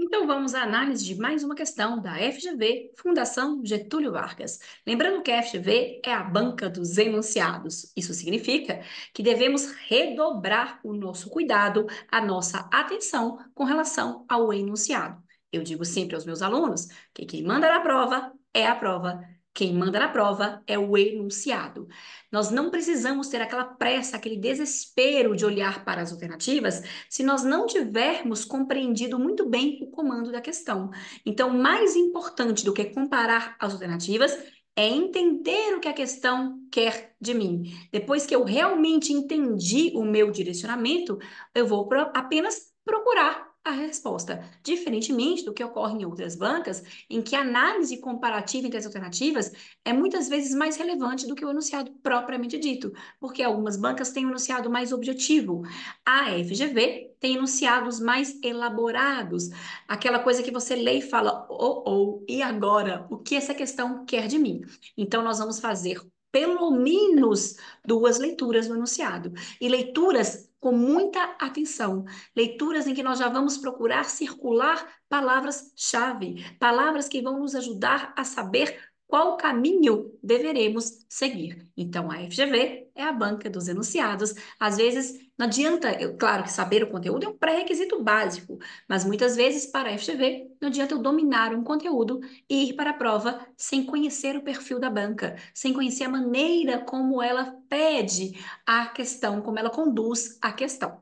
Então vamos à análise de mais uma questão da FGV, Fundação Getúlio Vargas. Lembrando que a FGV é a banca dos enunciados. Isso significa que devemos redobrar o nosso cuidado, a nossa atenção com relação ao enunciado. Eu digo sempre aos meus alunos que quem manda na prova é a prova. Quem manda na prova é o enunciado. Nós não precisamos ter aquela pressa, aquele desespero de olhar para as alternativas se nós não tivermos compreendido muito bem o comando da questão. Então, mais importante do que comparar as alternativas é entender o que a questão quer de mim. Depois que eu realmente entendi o meu direcionamento, eu vou apenas procurar a resposta, diferentemente do que ocorre em outras bancas, em que a análise comparativa entre as alternativas é muitas vezes mais relevante do que o enunciado propriamente dito, porque algumas bancas têm um enunciado mais objetivo. A FGV tem enunciados mais elaborados, aquela coisa que você lê e fala, e agora? O que essa questão quer de mim? Então, nós vamos fazer pelo menos duas leituras do enunciado, e leituras com muita atenção, leituras em que nós já vamos procurar circular palavras-chave, palavras que vão nos ajudar a saber qual caminho deveremos seguir. Então, a FGV é a banca dos enunciados. Às vezes, não adianta, claro que saber o conteúdo é um pré-requisito básico, mas muitas vezes, para a FGV, não adianta eu dominar um conteúdo e ir para a prova sem conhecer o perfil da banca, sem conhecer a maneira como ela pede a questão, como ela conduz a questão.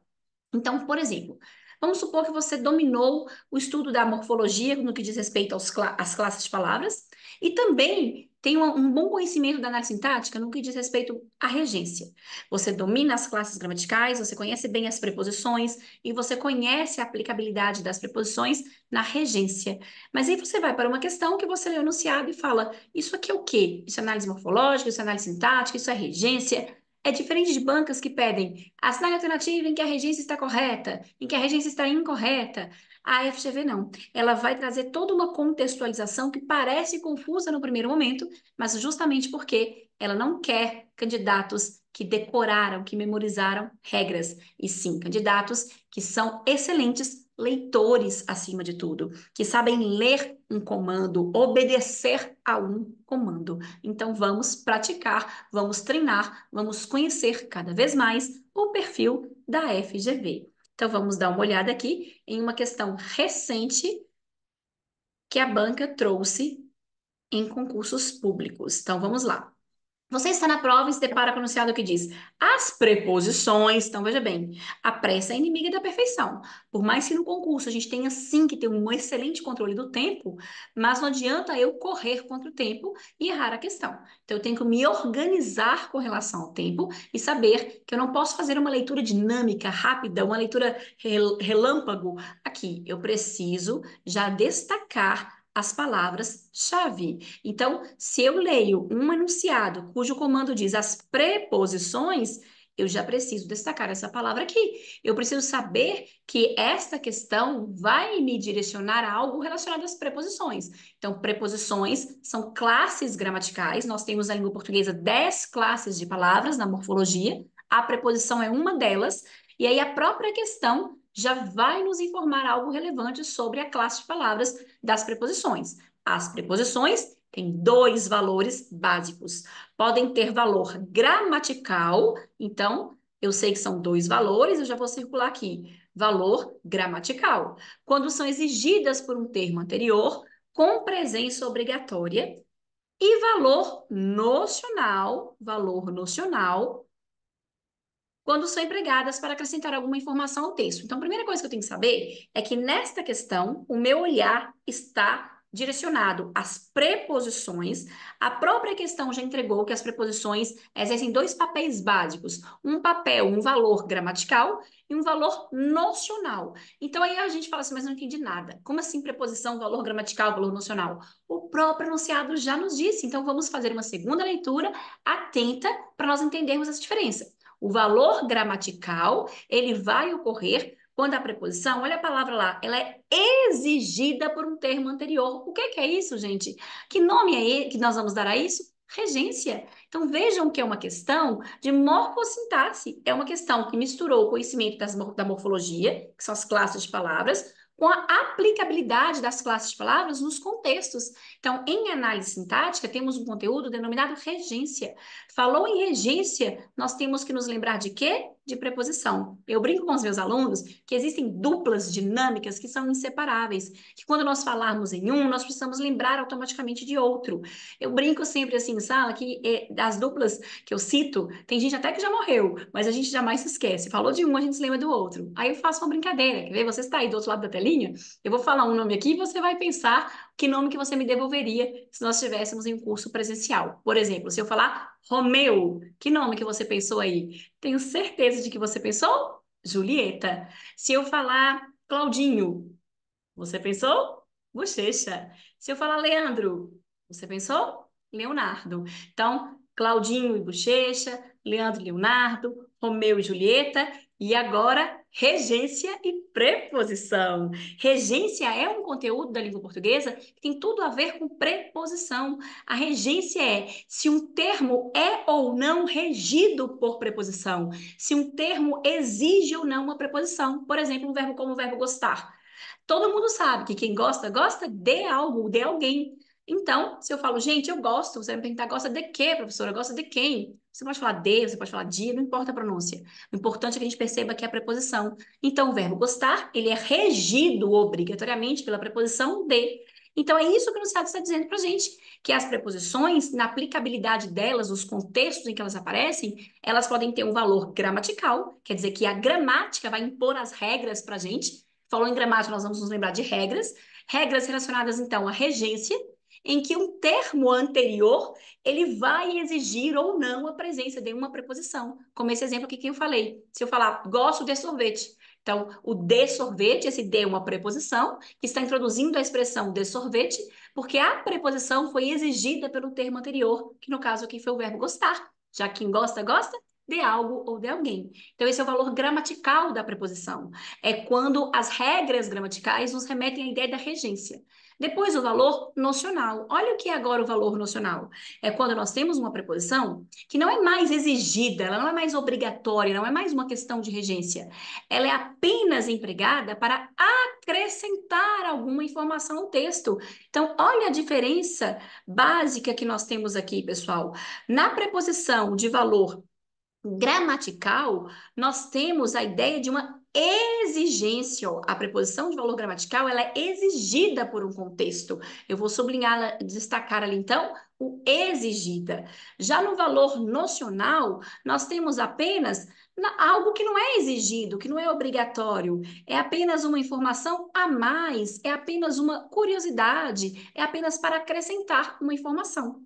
Então, por exemplo, vamos supor que você dominou o estudo da morfologia no que diz respeito às classes de palavras e também tem um bom conhecimento da análise sintática no que diz respeito à regência. Você domina as classes gramaticais, você conhece bem as preposições e você conhece a aplicabilidade das preposições na regência. Mas aí você vai para uma questão que você lê o enunciado e fala: isso aqui é o quê? Isso é análise morfológica, isso é análise sintática, isso é regência. É diferente de bancas que pedem assinale a alternativa em que a regência está correta, em que a regência está incorreta. A FGV não. Ela vai trazer toda uma contextualização que parece confusa no primeiro momento, mas justamente porque ela não quer candidatos que decoraram, que memorizaram regras, e sim candidatos que são excelentes leitores acima de tudo, que sabem ler um comando, obedecer a um comando. Então vamos praticar, vamos treinar, vamos conhecer cada vez mais o perfil da FGV. Então vamos dar uma olhada aqui em uma questão recente que a banca trouxe em concursos públicos. Então vamos lá. Você está na prova e se depara com o enunciado que diz as preposições. Então, veja bem, a pressa é inimiga da perfeição. Por mais que no concurso a gente tenha sim que ter um excelente controle do tempo, mas não adianta eu correr contra o tempo e errar a questão. Então, eu tenho que me organizar com relação ao tempo e saber que eu não posso fazer uma leitura dinâmica, rápida, uma leitura relâmpago. Aqui, eu preciso já destacar as palavras-chave. Então, se eu leio um enunciado cujo comando diz as preposições, eu já preciso destacar essa palavra aqui. Eu preciso saber que esta questão vai me direcionar a algo relacionado às preposições. Então, preposições são classes gramaticais. Nós temos na língua portuguesa 10 classes de palavras na morfologia. A preposição é uma delas. E aí, a própria questão já vai nos informar algo relevante sobre a classe de palavras das preposições. As preposições têm dois valores básicos. Podem ter valor gramatical, então eu sei que são dois valores, eu já vou circular aqui. Valor gramatical. Quando são exigidas por um termo anterior, com presença obrigatória, e valor nocional, quando são empregadas para acrescentar alguma informação ao texto. Então, a primeira coisa que eu tenho que saber é que nesta questão, o meu olhar está direcionado às preposições. A própria questão já entregou que as preposições exercem dois papéis básicos: um papel, um valor gramatical e um valor nocional. Então, aí a gente fala assim, mas não entendi nada. Como assim preposição, valor gramatical, valor nocional? O próprio enunciado já nos disse. Então, vamos fazer uma segunda leitura atenta para nós entendermos essa diferença. O valor gramatical, ele vai ocorrer quando a preposição, olha a palavra lá, ela é exigida por um termo anterior. O que é isso, gente? Que nome é que nós vamos dar a isso? Regência. Então vejam que é uma questão de morfossintaxe. É uma questão que misturou o conhecimento da morfologia, que são as classes de palavras, com a aplicabilidade das classes de palavras nos contextos. Então, em análise sintática, temos um conteúdo denominado regência. Falou em regência, nós temos que nos lembrar de quê? De preposição. Eu brinco com os meus alunos que existem duplas dinâmicas que são inseparáveis, que quando nós falarmos em um, nós precisamos lembrar automaticamente de outro. Eu brinco sempre assim, sala, que das duplas que eu cito, tem gente até que já morreu, mas a gente jamais se esquece. Falou de um, a gente se lembra do outro. Aí eu faço uma brincadeira, quer ver? Você está aí do outro lado da telinha, eu vou falar um nome aqui e você vai pensar que nome que você me devolveria se nós estivéssemos em um curso presencial. Por exemplo, se eu falar Romeu, que nome que você pensou aí? Tenho certeza de que você pensou Julieta. Se eu falar Claudinho, você pensou? Bochecha. Se eu falar Leandro, você pensou? Leonardo. Então, Claudinho e Bochecha, Leandro e Leonardo, Romeu e Julieta, e agora regência e preposição. Regência é um conteúdo da língua portuguesa que tem tudo a ver com preposição. A regência é se um termo é ou não regido por preposição, se um termo exige ou não uma preposição. Por exemplo, um verbo como o verbo gostar. Todo mundo sabe que quem gosta, gosta de algo, de alguém. Então, se eu falo, gente, eu gosto, você vai me perguntar, gosta de quê, professora? Gosta de quem? Você pode falar de, você pode falar de, não importa a pronúncia. O importante é que a gente perceba que é a preposição. Então, o verbo gostar, ele é regido obrigatoriamente pela preposição de. Então, é isso que o enunciado está dizendo para a gente, que as preposições, na aplicabilidade delas, os contextos em que elas aparecem, elas podem ter um valor gramatical, quer dizer que a gramática vai impor as regras para a gente. Falou em gramática, nós vamos nos lembrar de regras. Regras relacionadas, então, à regência, em que um termo anterior ele vai exigir ou não a presença de uma preposição. Como esse exemplo aqui que eu falei. Se eu falar, gosto de sorvete. Então, o de sorvete, esse de é uma preposição, que está introduzindo a expressão de sorvete, porque a preposição foi exigida pelo termo anterior, que no caso aqui foi o verbo gostar. Já quem gosta, gosta de algo ou de alguém. Então, esse é o valor gramatical da preposição. É quando as regras gramaticais nos remetem à ideia da regência. Depois, o valor nocional. Olha o que é agora o valor nocional. É quando nós temos uma preposição que não é mais exigida, ela não é mais obrigatória, não é mais uma questão de regência. Ela é apenas empregada para acrescentar alguma informação ao texto. Então, olha a diferença básica que nós temos aqui, pessoal. Na preposição de valor gramatical, nós temos a ideia de uma exigência. A preposição de valor gramatical, ela é exigida por um contexto. Eu vou sublinhar, destacar ali, então, o exigida. Já no valor nocional, nós temos apenas algo que não é exigido, que não é obrigatório. É apenas uma informação a mais, é apenas uma curiosidade, é apenas para acrescentar uma informação.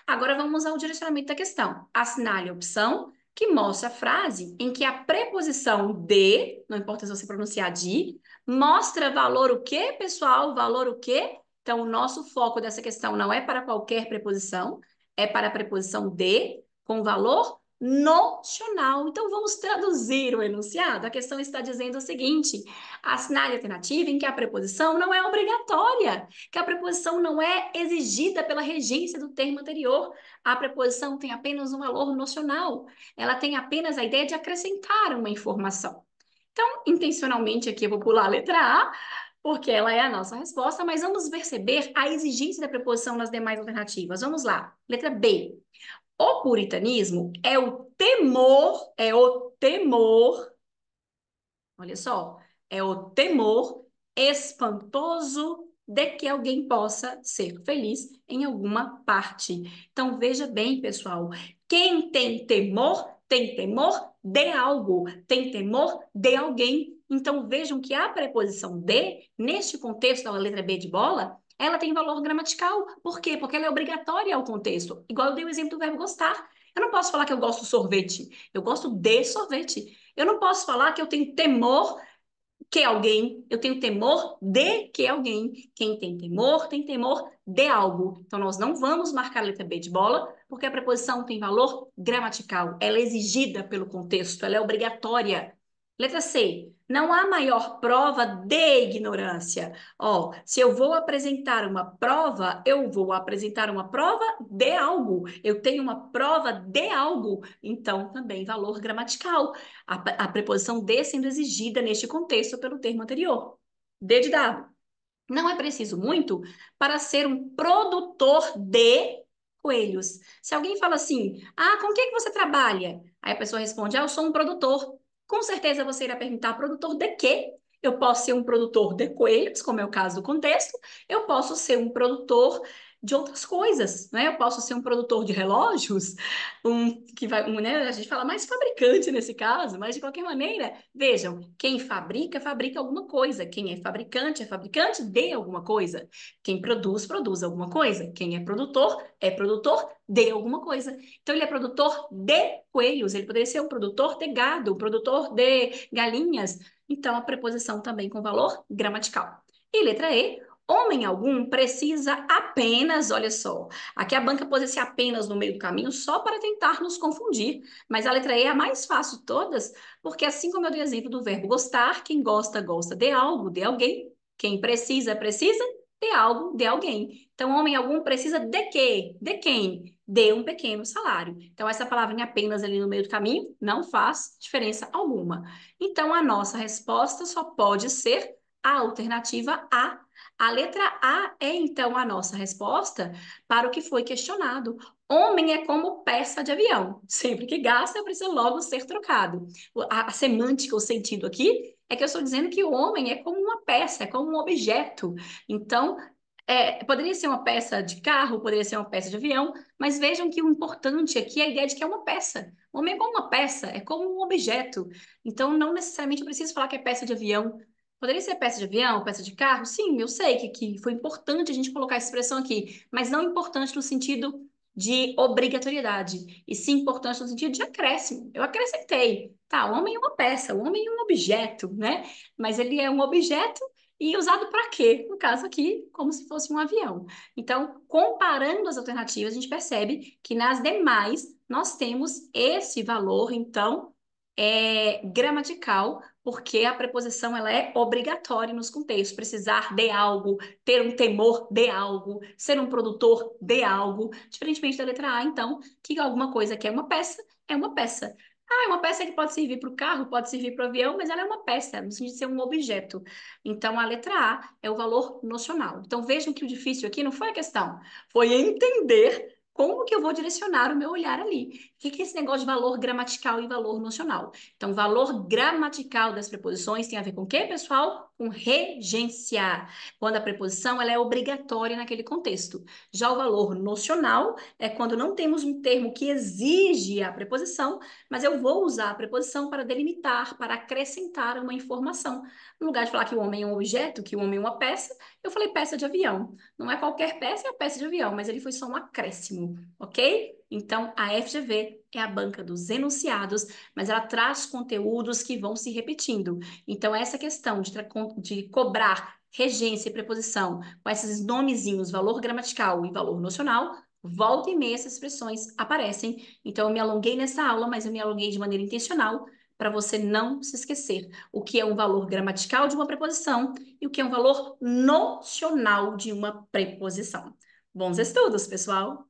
Agora vamos ao direcionamento da questão. Assinale a opção que mostra a frase em que a preposição de, não importa se você pronunciar de, mostra valor o quê, pessoal? Valor o quê? Então, o nosso foco dessa questão não é para qualquer preposição, é para a preposição de, com valor nocional. Então, vamos traduzir o enunciado. A questão está dizendo o seguinte: assinale a alternativa em que a preposição não é obrigatória, que a preposição não é exigida pela regência do termo anterior. A preposição tem apenas um valor nocional. Ela tem apenas a ideia de acrescentar uma informação. Então, intencionalmente aqui eu vou pular a letra A, porque ela é a nossa resposta, mas vamos perceber a exigência da preposição nas demais alternativas. Vamos lá. Letra B. O puritanismo é o temor, olha só, é o temor espantoso de que alguém possa ser feliz em alguma parte. Então, veja bem, pessoal, quem tem temor de algo, tem temor de alguém. Então, vejam que a preposição de, neste contexto da letra B de bola, ela tem valor gramatical. Por quê? Porque ela é obrigatória ao contexto. Igual eu dei o exemplo do verbo gostar. Eu não posso falar que eu gosto de sorvete. Eu gosto de sorvete. Eu não posso falar que eu tenho temor que alguém, eu tenho temor de que alguém. Quem tem temor de algo. Então, nós não vamos marcar a letra B de bola, porque a preposição tem valor gramatical. Ela é exigida pelo contexto, ela é obrigatória. Letra C. Não há maior prova de ignorância. Ó, se eu vou apresentar uma prova, eu vou apresentar uma prova de algo. Eu tenho uma prova de algo. Então, também valor gramatical. A preposição de sendo exigida neste contexto pelo termo anterior. D de dado. Não é preciso muito para ser um produtor de coelhos. Se alguém fala assim, com o que que você trabalha? Aí a pessoa responde, eu sou um produtor. Com certeza você irá perguntar, produtor de quê? Eu posso ser um produtor de coelhos, como é o caso do contexto, eu posso ser um produtor de outras coisas, né? Eu posso ser um produtor de relógios, né? A gente fala mais fabricante nesse caso, mas de qualquer maneira, vejam, quem fabrica, fabrica alguma coisa. Quem é fabricante de alguma coisa. Quem produz, produz alguma coisa. Quem é produtor de alguma coisa. Então, ele é produtor de coelhos, ele poderia ser um produtor de gado, um produtor de galinhas. Então, a preposição também com valor gramatical. E letra E, homem algum precisa apenas, olha só, aqui a banca pôs esse apenas no meio do caminho só para tentar nos confundir, mas a letra E é a mais fácil de todas, porque assim como eu dei exemplo do verbo gostar, quem gosta, gosta de algo, de alguém, quem precisa, precisa de algo, de alguém. Então, homem algum precisa de quê? De quem? De um pequeno salário. Então, essa palavrinha apenas ali no meio do caminho não faz diferença alguma. Então, a nossa resposta só pode ser a alternativa A. A letra A é, então, a nossa resposta para o que foi questionado. Homem é como peça de avião. Sempre que gasta, precisa logo ser trocado. A semântica, o sentido aqui, é que eu estou dizendo que o homem é como uma peça, é como um objeto. Então, poderia ser uma peça de carro, poderia ser uma peça de avião, mas vejam que o importante aqui é a ideia de que é uma peça. O homem é como uma peça, é como um objeto. Então, não necessariamente eu preciso falar que é peça de avião. Poderia ser peça de avião, peça de carro? Sim, eu sei que foi importante a gente colocar essa expressão aqui, mas não importante no sentido de obrigatoriedade, e sim importante no sentido de acréscimo. Eu acrescentei. Tá, o homem é uma peça, o homem é um objeto, né? Mas ele é um objeto e usado para quê? No caso aqui, como se fosse um avião. Então, comparando as alternativas, a gente percebe que nas demais nós temos esse valor, então, gramatical, porque a preposição ela é obrigatória nos contextos. Precisar de algo, ter um temor de algo, ser um produtor de algo, diferentemente da letra A, então, que alguma coisa que é uma peça, é uma peça. É uma peça que pode servir para o carro, pode servir para o avião, mas ela é uma peça, no sentido de ser um objeto. Então, a letra A é o valor nocional. Então, vejam que o difícil aqui não foi a questão, foi entender como que eu vou direcionar o meu olhar ali. O que é esse negócio de valor gramatical e valor nocional? Então, valor gramatical das preposições tem a ver com o quê, pessoal? Com regenciar. Quando a preposição ela é obrigatória naquele contexto. Já o valor nocional é quando não temos um termo que exige a preposição, mas eu vou usar a preposição para delimitar, para acrescentar uma informação. No lugar de falar que o homem é um objeto, que o homem é uma peça, eu falei peça de avião. Não é qualquer peça, é a peça de avião, mas ele foi só um acréscimo, ok? Então, a FGV é a banca dos enunciados, mas ela traz conteúdos que vão se repetindo. Então, essa questão de cobrar regência e preposição com esses nomezinhos, valor gramatical e valor nocional, volta e meia essas expressões aparecem. Então, eu me alonguei nessa aula, mas eu me alonguei de maneira intencional para você não se esquecer o que é um valor gramatical de uma preposição e o que é um valor nocional de uma preposição. Bons estudos, pessoal!